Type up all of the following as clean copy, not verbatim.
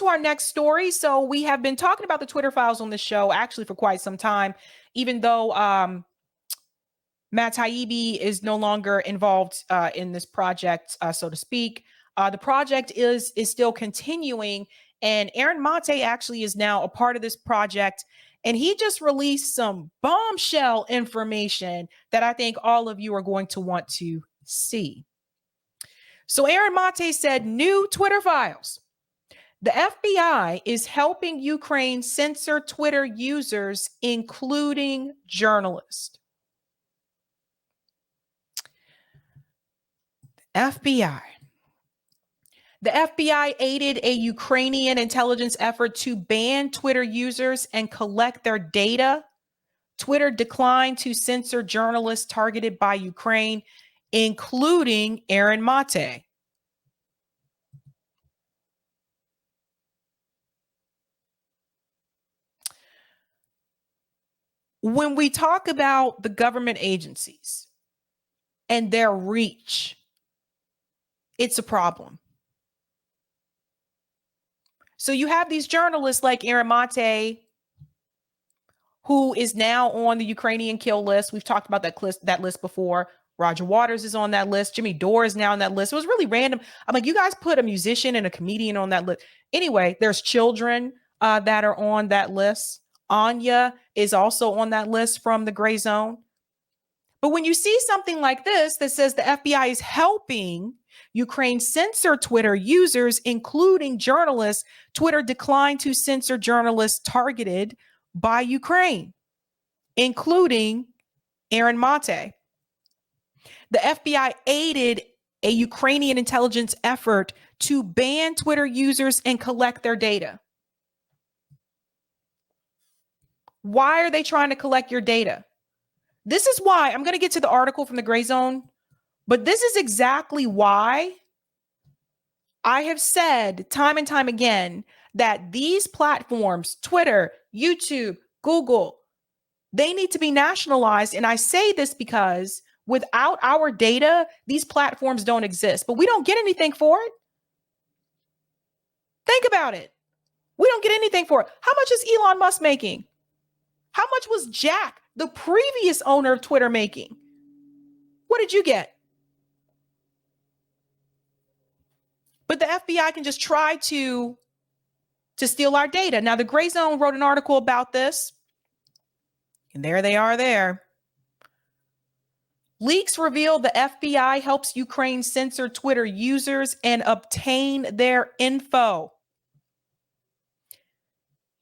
to our next story. So we have been talking about the Twitter files on the show actually for quite some time, even though Matt Taibbi is no longer involved in this project, so to speak. The project is still continuing, and Aaron Mate actually is now a part of this project, and he just released some bombshell information that I think all of you are going to want to see. So Aaron Mate said, new Twitter files. The FBI is helping Ukraine censor Twitter users, including journalists. FBI. The FBI aided a Ukrainian intelligence effort to ban Twitter users and collect their data. Twitter declined to censor journalists targeted by Ukraine, including Aaron Mate. When we talk about the government agencies and their reach, it's a problem. So you have these journalists like Aaron Mate, who is now on the Ukrainian kill list. We've talked about that list before. Roger Waters is on that list. Jimmy Dore is now on that list. It was really random. I'm like, you guys put a musician and a comedian on that list. Anyway, there's children that are on that list. Anya is also on that list from the gray zone. But when you see something like this that says the FBI is helping Ukraine censor Twitter users, including journalists, Twitter declined to censor journalists targeted by Ukraine, including Aaron Mate. The FBI aided a Ukrainian intelligence effort to ban Twitter users and collect their data. Why are they trying to collect your data? This is why I'm going to get to the article from the Gray Zone, but this is exactly why I have said time and time again that these platforms, Twitter, YouTube, Google, they need to be nationalized. And I say this because without our data, these platforms don't exist, but we don't get anything for it. Think about it. We don't get anything for it. How much is Elon Musk making? How much was Jack, the previous owner of Twitter, making? What did you get? But the FBI can just try to steal our data. Now, the Gray Zone wrote an article about this. And there they are there. Leaks reveal the FBI helps Ukraine censor Twitter users and obtain their info.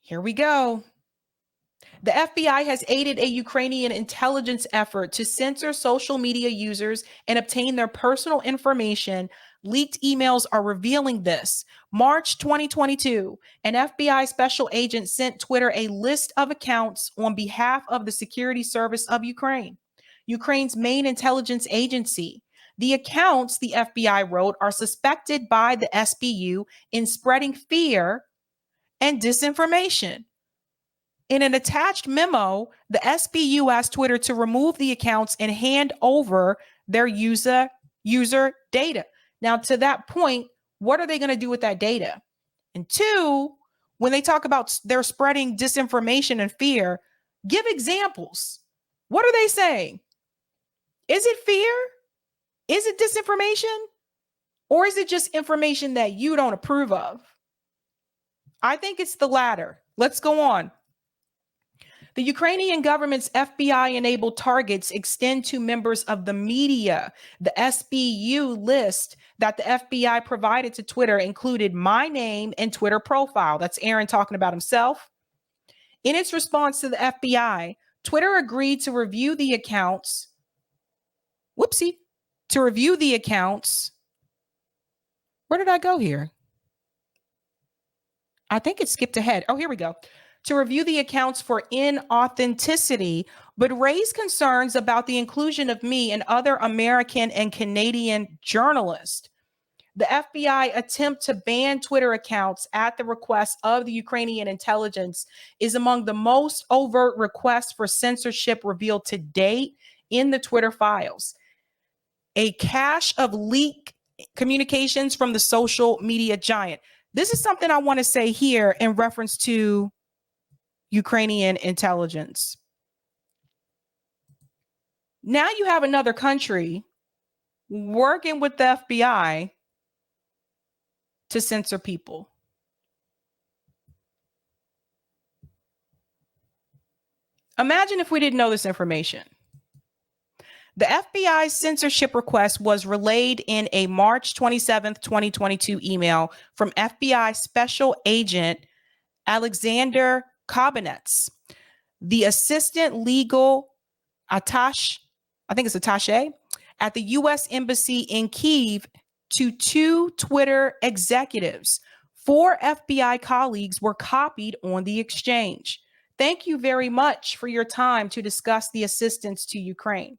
Here we go. The FBI has aided a Ukrainian intelligence effort to censor social media users and obtain their personal information. Leaked emails are revealing this. March 2022, an FBI special agent sent Twitter a list of accounts on behalf of the Security Service of Ukraine, Ukraine's main intelligence agency. The accounts, the FBI wrote, are suspected by the SBU in spreading fear and disinformation. In an attached memo, the SBU asked Twitter to remove the accounts and hand over their user data. Now, to that point, what are they going to do with that data? And two, when they talk about they're spreading disinformation and fear, give examples. What are they saying? Is it fear? Is it disinformation? Or is it just information that you don't approve of? I think it's the latter. Let's go on. The Ukrainian government's FBI-enabled targets extend to members of the media. The SBU list that the FBI provided to Twitter included my name and Twitter profile. That's Aaron talking about himself. In its response to the FBI, Twitter agreed to review the accounts. To review the accounts. Where did I go here? I think it skipped ahead. Oh, here we go. To review the accounts for inauthenticity, but raised concerns about the inclusion of me and other American and Canadian journalists. The FBI attempt to ban Twitter accounts at the request of the Ukrainian intelligence is among the most overt requests for censorship revealed to date in the Twitter files. A cache of leaked communications from the social media giant. This is something I want to say here in reference to Ukrainian intelligence. Now you have another country working with the FBI to censor people. Imagine if we didn't know this information. The FBI's censorship request was relayed in a March 27th, 2022 email from FBI Special Agent Alexander Kobinets, the assistant legal attaché, I think it's attaché, at the U.S. Embassy in Kyiv to 2 Twitter executives. 4 FBI colleagues were copied on the exchange. Thank you very much for your time to discuss the assistance to Ukraine.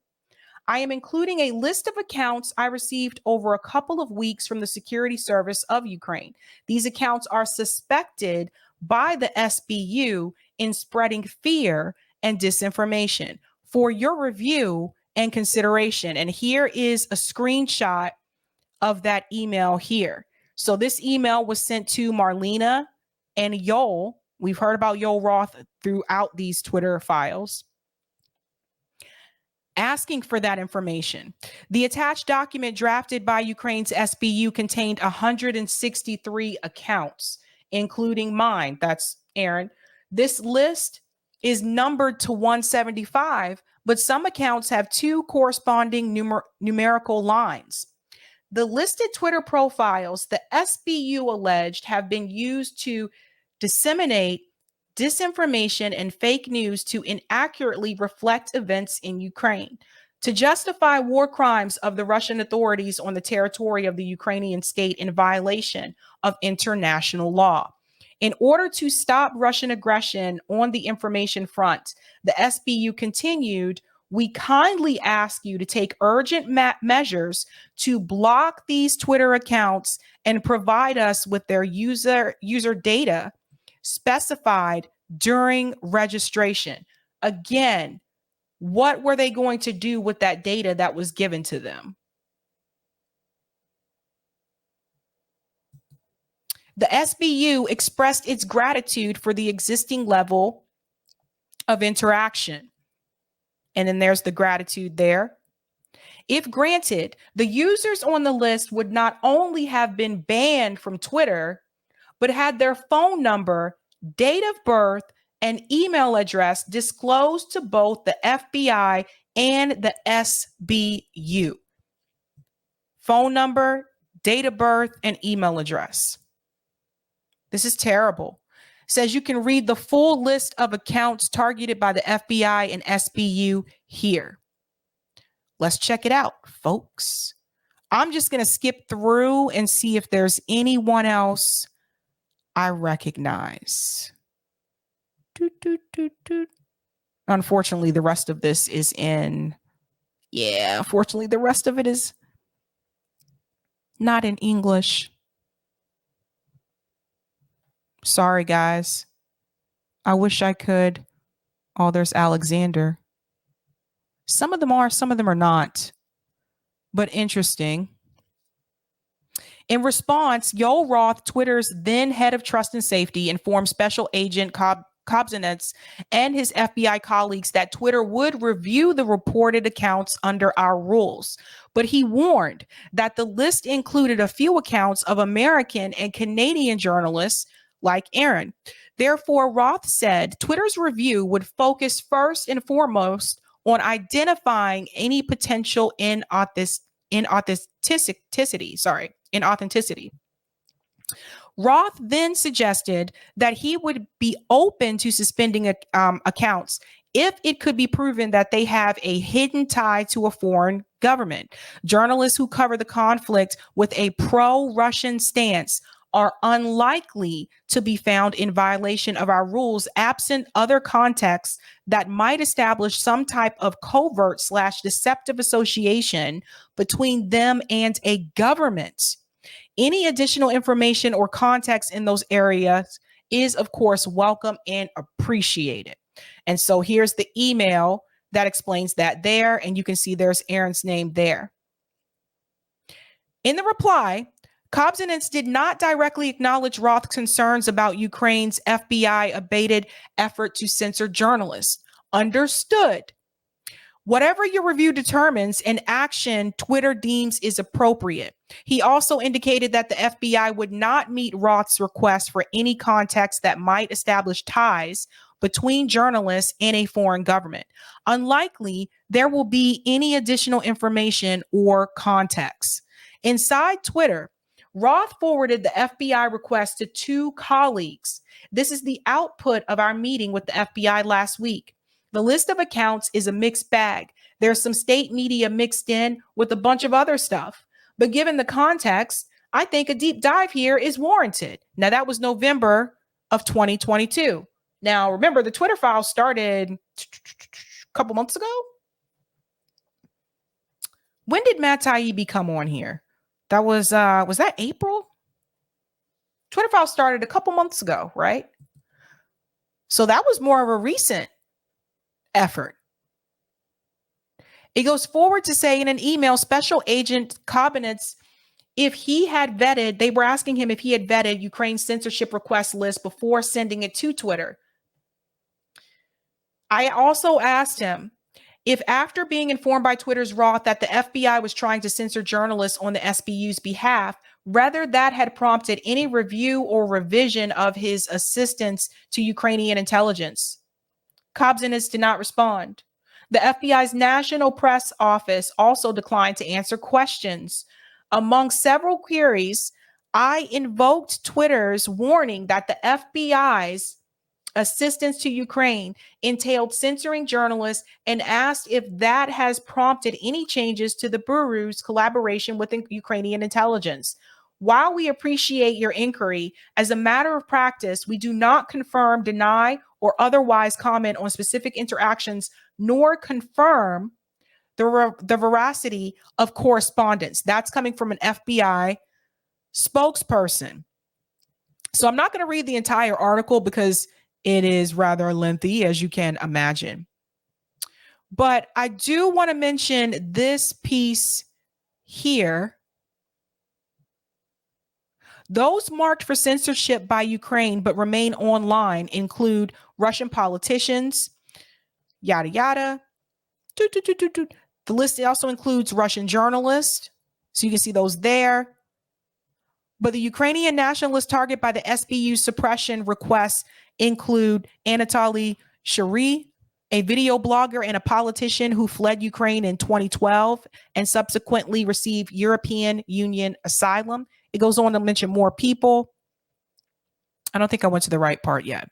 I am including a list of accounts I received over a couple of weeks from the Security Service of Ukraine. These accounts are suspected by the SBU in spreading fear and disinformation. For your review and consideration, and here is a screenshot of that email here. So this email was sent to Marlena and Yoel. We've heard about Yoel Roth throughout these Twitter files, asking for that information. The attached document drafted by Ukraine's SBU contained 163 accounts, including mine. That's Aaron. This list is numbered to 175, but some accounts have 2 corresponding numerical lines. The listed Twitter profiles the SBU alleged have been used to disseminate disinformation and fake news to inaccurately reflect events in Ukraine, to justify war crimes of the Russian authorities on the territory of the Ukrainian state in violation of international law. In order to stop Russian aggression on the information front, the SBU continued, we kindly ask you to take urgent measures to block these Twitter accounts and provide us with their user data specified during registration. Again, what were they going to do with that data that was given to them? The SBU expressed its gratitude for the existing level of interaction. And then there's the gratitude there. If granted, the users on the list would not only have been banned from Twitter, but had their phone number, date of birth, and email address disclosed to both the FBI and the SBU. Phone number, date of birth, and email address. This is terrible. It says you can read the full list of accounts targeted by the FBI and SBU here. Let's check it out, folks. I'm just going to skip through and see if there's anyone else I recognize. Unfortunately, the rest of this is unfortunately, the rest of it is not in English. Sorry, guys. I wish I could. Oh, there's Alexander. Some of them are, some of them are not. But interesting. In response, Yoel Roth, Twitter's then head of trust and safety, informed Special Agent Kobinets and his FBI colleagues that Twitter would review the reported accounts under our rules. But he warned that the list included a few accounts of American and Canadian journalists like Aaron. Therefore, Roth said Twitter's review would focus first and foremost on identifying any potential inauthenticity. Roth then suggested that he would be open to suspending accounts if it could be proven that they have a hidden tie to a foreign government. Journalists who cover the conflict with a pro-Russian stance are unlikely to be found in violation of our rules, absent other contexts that might establish some type of covert/deceptive association between them and a government. Any additional information or context in those areas is, of course, welcome and appreciated. And so here's the email that explains that there, and you can see there's Aaron's name there. In the reply, Kobzynets did not directly acknowledge Roth's concerns about Ukraine's FBI-abated effort to censor journalists. Understood. Whatever your review determines, an action Twitter deems is appropriate. He also indicated that the FBI would not meet Roth's request for any context that might establish ties between journalists and a foreign government. Unlikely there will be any additional information or context. Inside Twitter, Roth forwarded the FBI request to 2 colleagues. This is the output of our meeting with the FBI last week. The list of accounts is a mixed bag. There's some state media mixed in with a bunch of other stuff. But given the context, I think a deep dive here is warranted. Now, that was November of 2022. Now, remember, the Twitter file started a couple months ago. When did Matt Taibbi come on here? That was that April? Twitter file started a couple months ago, right? So that was more of a recent effort. It goes forward to say in an email, Special Agent Kobzynets, if he had vetted, they were asking him if he had vetted Ukraine's censorship request list before sending it to Twitter. I also asked him if after being informed by Twitter's Roth that the FBI was trying to censor journalists on the SBU's behalf, whether that had prompted any review or revision of his assistance to Ukrainian intelligence. Kobzynets did not respond. The FBI's National Press Office also declined to answer questions. Among several queries, I invoked Twitter's warning that the FBI's assistance to Ukraine entailed censoring journalists and asked if that has prompted any changes to the Bureau's collaboration with Ukrainian intelligence. While we appreciate your inquiry, as a matter of practice, we do not confirm, deny, or otherwise comment on specific interactions, nor confirm the veracity of correspondence. That's coming from an FBI spokesperson. So I'm not going to read the entire article because it is rather lengthy, as you can imagine. But I do want to mention this piece here. Those marked for censorship by Ukraine but remain online include Russian politicians, yada, yada. The list also includes Russian journalists. So you can see those there. But the Ukrainian nationalist target by the SBU suppression requests include Anatoly Shary, a video blogger and a politician who fled Ukraine in 2012 and subsequently received European Union asylum. It goes on to mention more people. I don't think I went to the right part yet.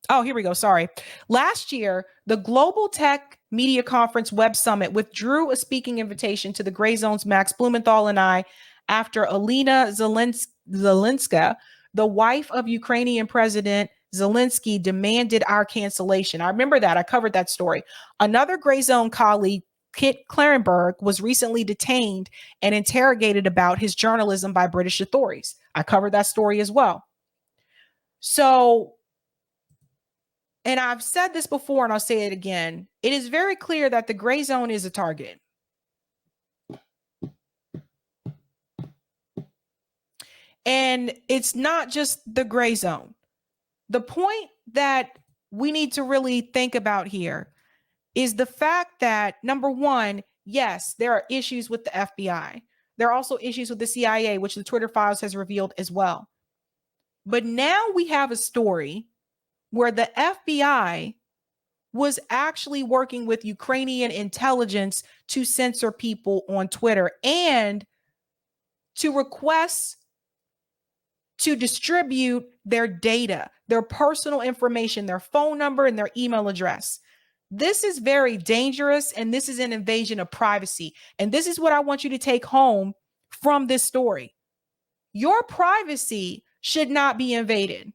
Oh, here we go. Sorry. Last year, the Global Tech Media Conference Web Summit withdrew a speaking invitation to the Gray Zone's Max Blumenthal and I after Alina Zelenska, the wife of Ukrainian President Zelensky, demanded our cancellation. I remember that. I covered that story. Another Gray Zone colleague, Kit Clarenberg, was recently detained and interrogated about his journalism by British authorities. I covered that story as well. So, and I've said this before and I'll say it again, it is very clear that the Gray Zone is a target. And it's not just the Gray Zone. The point that we need to really think about here is the fact that, number one, yes, there are issues with the FBI. There are also issues with the CIA, which the Twitter files has revealed as well. But now we have a story where the FBI was actually working with Ukrainian intelligence to censor people on Twitter and to request to distribute their data, their personal information, their phone number, and their email address. This is very dangerous, and this is an invasion of privacy. And this is what I want you to take home from this story. Your privacy should not be invaded.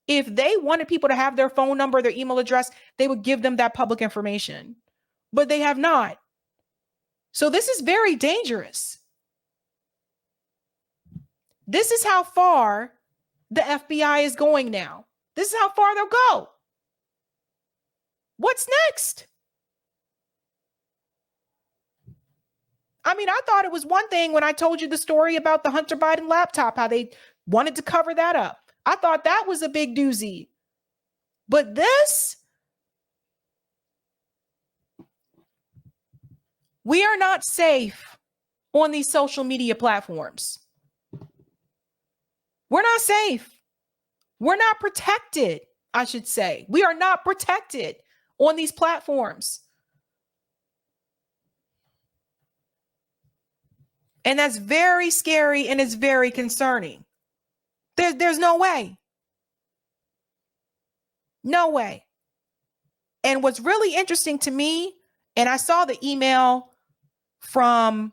If they wanted people to have their phone number, their email address, they would give them that public information. But they have not. So this is very dangerous. This is how far the FBI is going now. This is how far they'll go. What's next? I mean, I thought it was one thing when I told you the story about the Hunter Biden laptop, how they wanted to cover that up. I thought that was a big doozy. But this, we are not safe on these social media platforms. We're not safe. We're not protected, I should say. We are not protected on these platforms. And that's very scary and it's very concerning. There's no way. No way. And what's really interesting to me, and I saw the email from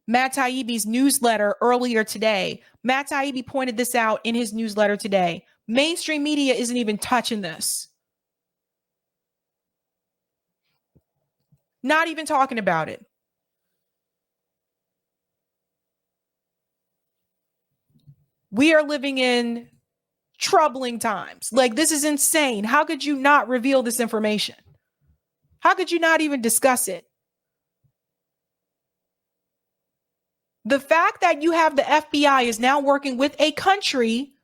Matt Taibbi's newsletter earlier today. Matt Taibbi pointed this out in his newsletter today. Mainstream media isn't even touching this. Not even talking about it. We are living in troubling times. Like, this is insane. How could you not reveal this information? How could you not even discuss it? The fact that you have the FBI is now working with a country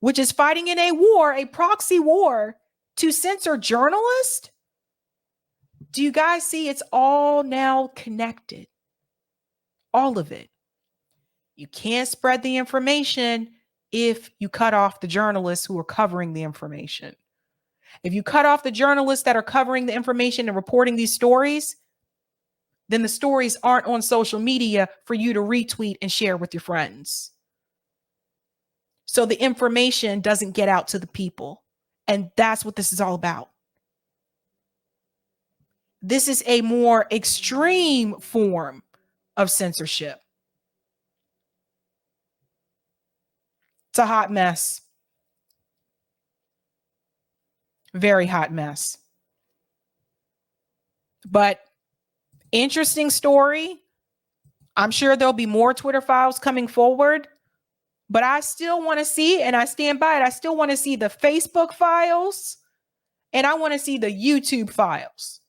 which is fighting in a war, a proxy war, to censor journalists. Do you guys see it's all now connected? All of it. You can't spread the information if you cut off the journalists who are covering the information. If you cut off the journalists that are covering the information and reporting these stories, then the stories aren't on social media for you to retweet and share with your friends. So the information doesn't get out to the people. And that's what this is all about. This is a more extreme form of censorship. It's a hot mess. Very hot mess. But interesting story. I'm sure there'll be more Twitter files coming forward. But I still want to see, and I stand by it, I still want to see the Facebook files and I want to see the YouTube files.